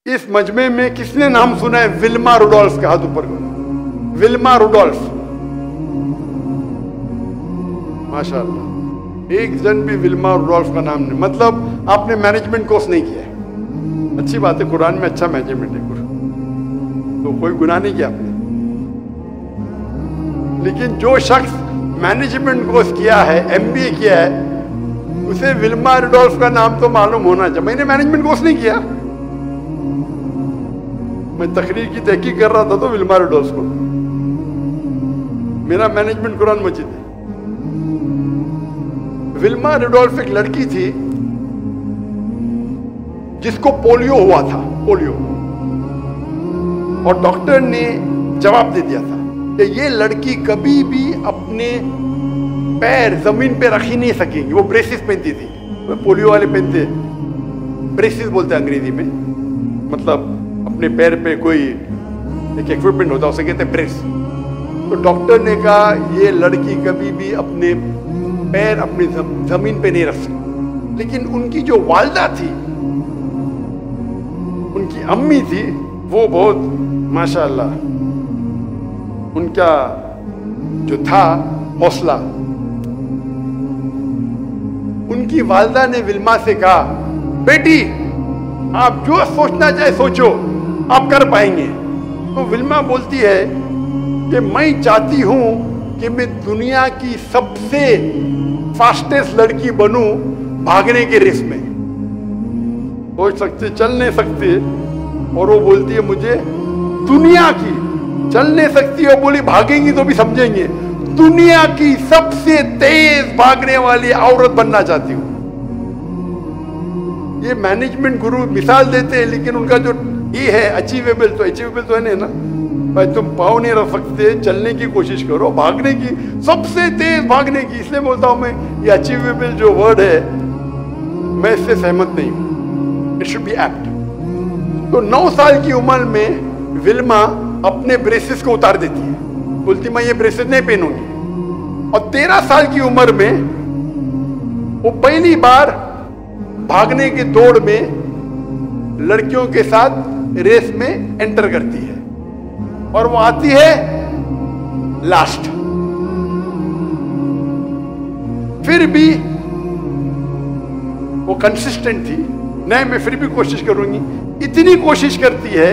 इस मजमे में किसने नाम सुना है विल्मा रुडोल्फ का? हाथ ऊपर करो। विल्मा रुडोल्फ, माशाअल्लाह, एक जन भी विल्मा रुडोल्फ का नाम नहीं। मतलब आपने मैनेजमेंट कोर्स नहीं किया है। अच्छी बात है, कुरान में अच्छा मैनेजमेंट है, तो कोई गुनाह नहीं किया आपने। लेकिन जो शख्स मैनेजमेंट कोर्स किया है, एमबीए किया है, उसे विल्मा रुडोल्फ का नाम तो मालूम होना चाहिए। मैंने मैनेजमेंट कोर्स नहीं किया, मैं तकरीर की तहकीक कर रहा था तो विल्मा रुडोल्फ को, मेरा मैनेजमेंट कुरान मजीद है। विल्मा रुडोल्फ एक लड़की थी जिसको पोलियो हुआ था, पोलियो, और डॉक्टर ने जवाब दे दिया था कि ये लड़की कभी भी अपने पैर जमीन पे रख ही नहीं सकेगी। वो ब्रेसिस पहनती थी, पोलियो वाले पहनते, ब्रेसिस बोलते हैं अंग्रेजी में, मतलब अपने पैर पे कोई एक इक्विपमेंट होता है, उसे कहते हैं ब्रेस। तो डॉक्टर ने कहा ये लड़की कभी भी अपने पैर अपनी जमीन पे नहीं रख सकती। लेकिन उनकी जो वालदा थी, उनकी अम्मी थी, वो बहुत माशाअल्लाह, उनका जो था हौसला, उनकी वालदा ने विल्मा से कहा बेटी आप जो सोचना चाहे सोचो, आप कर पाएंगे। तो विल्मा बोलती है कि मैं चाहती हूं कि मैं दुनिया की सबसे फास्टेस्ट लड़की बनूं भागने के रेस में। सोच सकते, चल नहीं सकते, और वो बोलती है मुझे दुनिया की, चल नहीं सकती और बोली भागेंगी तो भी समझेंगे, दुनिया की सबसे तेज भागने वाली औरत बनना चाहती हूं। ये मैनेजमेंट गुरु मिसाल देते हैं, लेकिन उनका जो ये है अचीवेबल, तो अचीवेबल तो है नहीं ना भाई, तुम पाँव नहीं रख सकते, चलने की कोशिश करो, भागने की, सबसे तेज भागने की। इसलिए बोलता हूं मैं, ये अचीवेबल जो वर्ड है, मैं इससे सहमत नहीं हूं, इट शुड बी एप्ट। तो 9 साल की उम्र में विल्मा अपने ब्रेसेस को उतार देती है, बोलती मैं ये ब्रेसेस नहीं पहनूंगी। और 13 साल की उम्र में वो पहली बार भागने की दौड़ में लड़कियों के साथ रेस में एंटर करती है, और वो आती है लास्ट। फिर भी वो कंसिस्टेंट थी, नहीं मैं फिर भी कोशिश करूंगी। इतनी कोशिश करती है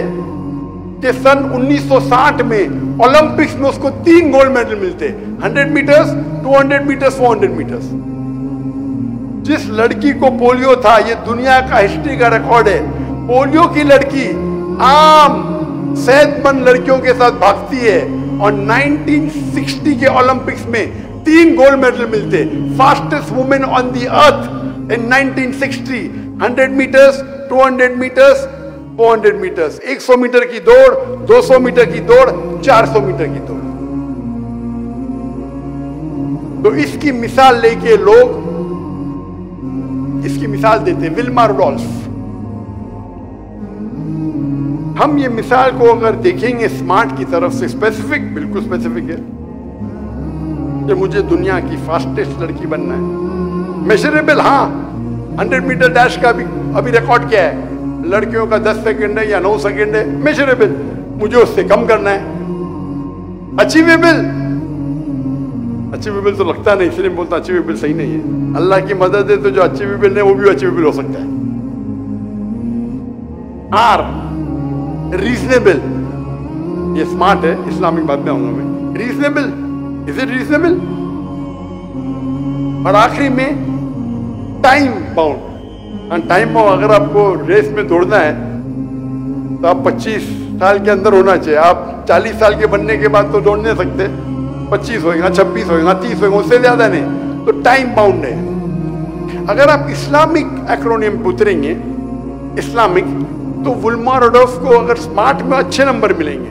कि सन 1960 में ओलंपिक्स में उसको 3 गोल्ड मेडल मिलते, 100 मीटर्स, 200 मीटर्स, 400 मीटर्स। जिस लड़की को पोलियो था, ये दुनिया का हिस्ट्री का रिकॉर्ड है, पोलियो की लड़की आम सेहतमंद लड़कियों के साथ भागती है, और 1960 के ओलंपिक्स में 3 गोल्ड मेडल मिलते। Fastest women on the earth in 1960, 100 metres, 200 metres, 400 metres, 100 metre की दौड़, 200 मीटर की दौड़, 400 मीटर की दौड़। तो इसकी मिसाल लेके लोग इसकी मिसाल देते हैं, विल्मा रुडोल्फ। हम ये मिसाल को अगर देखेंगे स्मार्ट की तरफ से, स्पेसिफिक, बिल्कुल स्पेसिफिक है कि मुझे दुनिया की फास्टेस्ट लड़की बनना है। मेजरेबल, हाँ, 100 मीटर डैश का भी अभी रिकॉर्ड क्या है, लड़कियों का 10 सेकंड है या 9 सेकंड है, मेजरेबल, मुझे उससे कम करना है। अचीवेबल, अचीवेबल तो लगता नहीं, इसलिए बोलता अचीवेबल सही नहीं है। अल्लाह की मदद है तो जो अचीवेबल है वो भी अचीवेबल हो सकता है। आर, रीजनेबल, ये स्मार्ट है, इस्लामिक बात में आऊंगा मैं। Reasonable, is it reasonable? और आखिरी में टाइम बाउंड। टाइम बाउंड, अगर आपको रेस में दौड़ना है तो आप 25 साल के अंदर होना चाहिए। आप 40 साल के बनने के बाद तो दौड़ नहीं सकते, 25 होएगा, 26 होएगा, 30 होएगा, उससे ज्यादा नहीं। तो टाइम बाउंड है। अगर आप इस्लामिक एक्रोनियम उतरेंगे, इस्लामिक, तो विल्मा रुडोल्फ को अगर स्मार्ट में अच्छे नंबर मिलेंगे,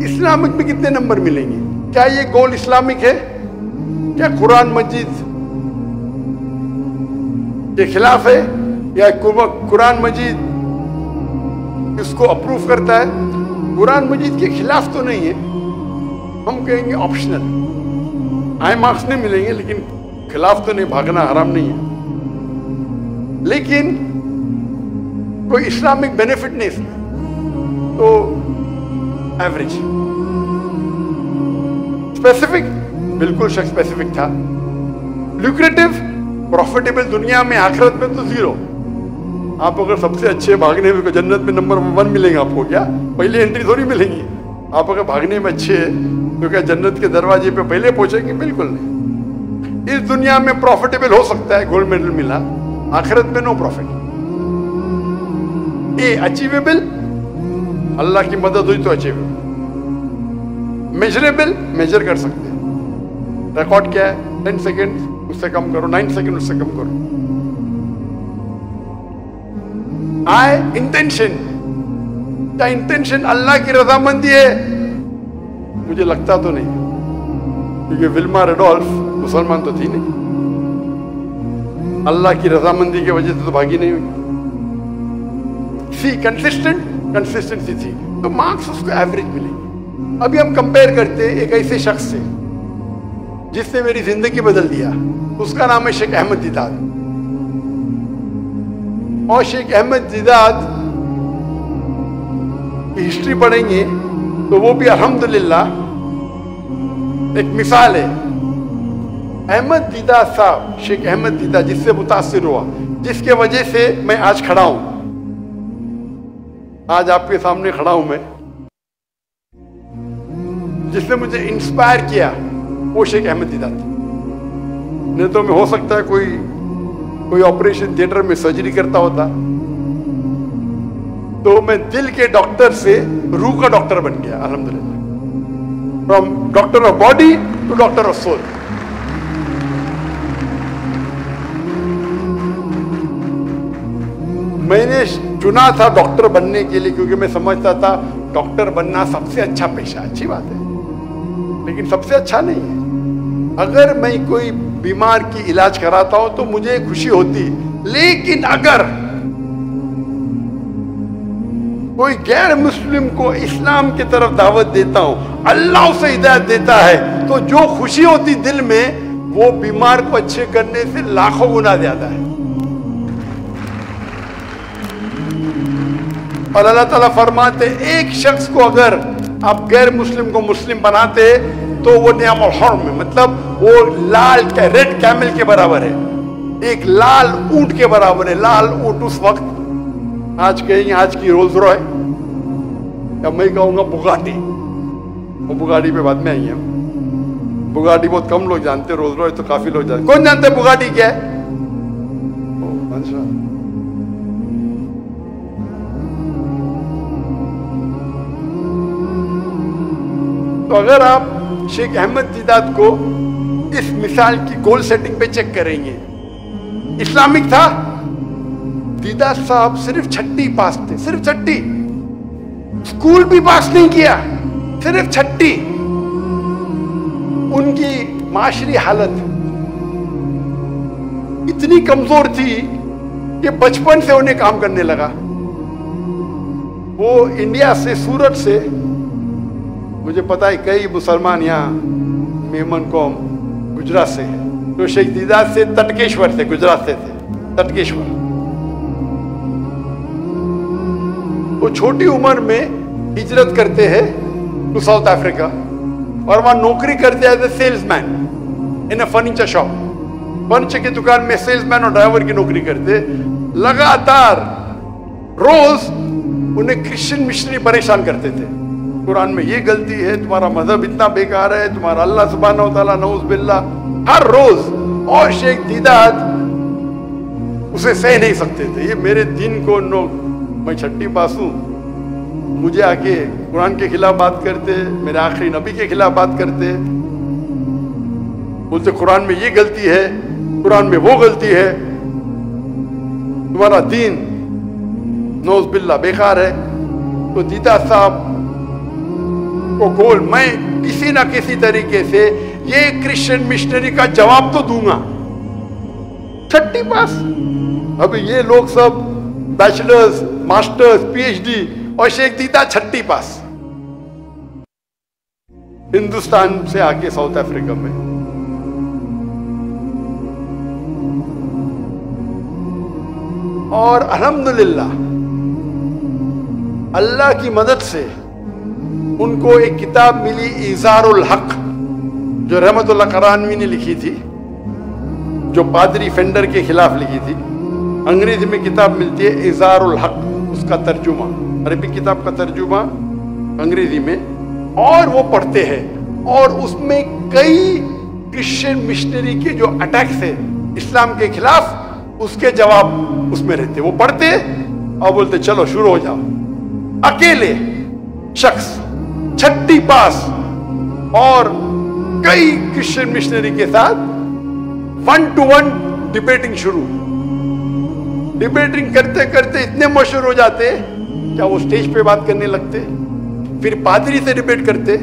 इस्लामिक में कितने नंबर मिलेंगे? क्या ये गोल इस्लामिक है? क्या कुरान मजीद के खिलाफ है, या कुरान मजीद इसको अप्रूव करता है? कुरान मजीद के खिलाफ तो नहीं है, हम कहेंगे ऑप्शनल, हाई मार्क्स नहीं मिलेंगे, लेकिन खिलाफ तो नहीं, भागना हराम नहीं है। लेकिन कोई इस्लामिक बेनिफिट नहीं इसमें। तो एवरेज। स्पेसिफिक, बिल्कुल स्पेसिफिक था। ल्यूक्रेटिव, प्रॉफिटेबल दुनिया में, आखिरत में तो जीरो। आप अगर सबसे अच्छे भागने में, जन्नत में नंबर 1 मिलेंगे आपको, क्या पहले एंट्री थोड़ी मिलेंगी। आप अगर भागने में अच्छे हैं तो क्या जन्नत के दरवाजे पे पहले पहुंचेंगे? बिल्कुल नहीं। इस दुनिया में प्रॉफिटेबल हो सकता है, गोल्ड मेडल मिला, आखिरत में नो प्रॉफिट। ए अचीवेबल, अल्लाह की मदद हुई तो अचीवेबल। मेजरेबल, मेजर कर सकते हैं। रिकॉर्ड क्या है? 10 सेकेंड, उससे कम करो, 9 सेकेंड, उससे कम करो। आई इंटेंशन, क्या इंटेंशन अल्लाह की रजामंदी है? मुझे लगता तो नहीं, क्योंकि विल्मा रेडोल्फ मुसलमान तो थी नहीं, अल्लाह की रजामंदी की वजह से तो भागी नहीं हुई। सी कंसिस्टेंट, कंसिस्टेंसी थी, तो मार्क्स उसको एवरेज मिलेंगे। अभी हम कंपेयर करते हैं एक ऐसे शख्स से जिसने मेरी जिंदगी बदल दिया, उसका नाम है शेख अहमद दीदात। और शेख अहमद दीदात की हिस्ट्री पढ़ेंगे तो वो भी अल्हम्दुलिल्लाह एक मिसाल है। अहमद दीदात साहब, शेख अहमद दीदात, जिससे मुतासिर हुआ, जिसके वजह से मैं आज खड़ा हूं, आज आपके सामने खड़ा हूं मैं, जिसने मुझे इंस्पायर किया, वो शेख अहमद दीदात। नहीं तो मैं हो सकता है कोई ऑपरेशन थिएटर में सर्जरी करता होता, तो मैं दिल के डॉक्टर से रूह का डॉक्टर बन गया अल्हम्दुलिल्लाह। From doctor of body to doctor of soul. मैंने चुना था डॉक्टर बनने के लिए, क्योंकि मैं समझता था डॉक्टर बनना सबसे अच्छा पेशा। अच्छी बात है, लेकिन सबसे अच्छा नहीं है। अगर मैं कोई बीमार की इलाज कराता हूं तो मुझे खुशी होती, लेकिन अगर कोई गैर मुस्लिम को इस्लाम की तरफ दावत देता हूं, अल्लाह उसे हिदायत देता है, तो जो खुशी होती दिल में, वो बीमार को अच्छे करने से लाखों गुना ज्यादा है। और अल्लाह ताला फरमाते, एक शख्स को अगर आप गैर मुस्लिम को मुस्लिम बनाते तो वो नियामल हर्म में, मतलब वो लाल रेड कैमल के बराबर है, एक लाल ऊंट के बराबर है। लाल ऊंट उस वक्त, आज कहेंगे आज की रोल्स रॉय, या मैं कहूंगा बुगाटी। वो बुगाटी पे बाद में आई है। बुगाटी बहुत कम लोग जानते, रोल्स रॉय तो काफी लोग जानते। कौन जानते बुगाटी क्या है? तो अगर आप शेख अहमद दीदात को इस मिसाल की गोल सेटिंग पे चेक करेंगे, इस्लामिक था। दीदात साहब सिर्फ 6ठी पास थे, सिर्फ 6ठी, स्कूल भी पास नहीं किया, सिर्फ 6ठी। उनकी माशरी हालत इतनी कमजोर थी कि बचपन से उन्हें काम करने लगा। वो इंडिया से, सूरत से, मुझे पता है कई मुसलमान यहाँ मेमन कौम गुजरात से है, तो शेख दीदात से तटकेश्वर से, गुजरात से थे, तटकेश्वर। वो छोटी उम्र में हिजरत करते हैं टू साउथ अफ्रीका, और वहां नौकरी करते हैं as a salesman in a furniture shop. Furniture की दुकान में सेल्समैन और ड्राइवर की नौकरी करते। लगातार रोज उन्हें क्रिश्चियन मिशनरी परेशान करते थे, कुरान में ये गलती है, तुम्हारा मजहब इतना बेकार है, तुम्हारा अल्लाह सुब्हानहू व तआला नऊज़ बिल्लाह, हर रोज। और शेख दीदात उसे सह नहीं सकते थे, ये मेरे दिन को मैं 6ठी पास हूं, मुझे आके कुरान के खिलाफ बात करते, मेरे आखिरी नबी के खिलाफ बात करते, बोलते कुरान में ये गलती है, कुरान में वो गलती है, तुम्हारा दीन नऊज़ बिल्लाह बेकार है। तो दीदात साहब को गोल, मैं किसी ना किसी तरीके से ये क्रिश्चियन मिशनरी का जवाब तो दूंगा। 6ठी पास। अभी ये लोग सब बैचलर्स, मास्टर्स, पीएचडी, और शेख दीदात 6ठी पास, हिंदुस्तान से आके साउथ अफ्रीका में। और अल्हम्दुलिल्लाह अल्लाह की मदद से उनको एक किताब मिली इज़ारुल हक, जो रहमतुल्लाह करानवी ने लिखी थी, जो पादरी फेंडर के खिलाफ लिखी थी। अंग्रेजी में किताब मिलती है इज़ारुल हक, उसका तर्जुमा, अरबी किताब का तर्जुमा अंग्रेजी में, और वो पढ़ते हैं। और उसमें कई क्रिश्चियन मिशनरी के जो अटैक्स है इस्लाम के खिलाफ, उसके जवाब उसमें रहते। वो पढ़ते और बोलते चलो शुरू हो जाओ। अकेले शख्स, छठी पास और कई क्रिश्चियन मिशनरी के साथ 1-to-1 डिबेटिंग शुरू। डिबेटिंग करते करते इतने मशहूर हो जाते क्या वो स्टेज पे बात करने लगते, फिर पादरी से डिबेट करते,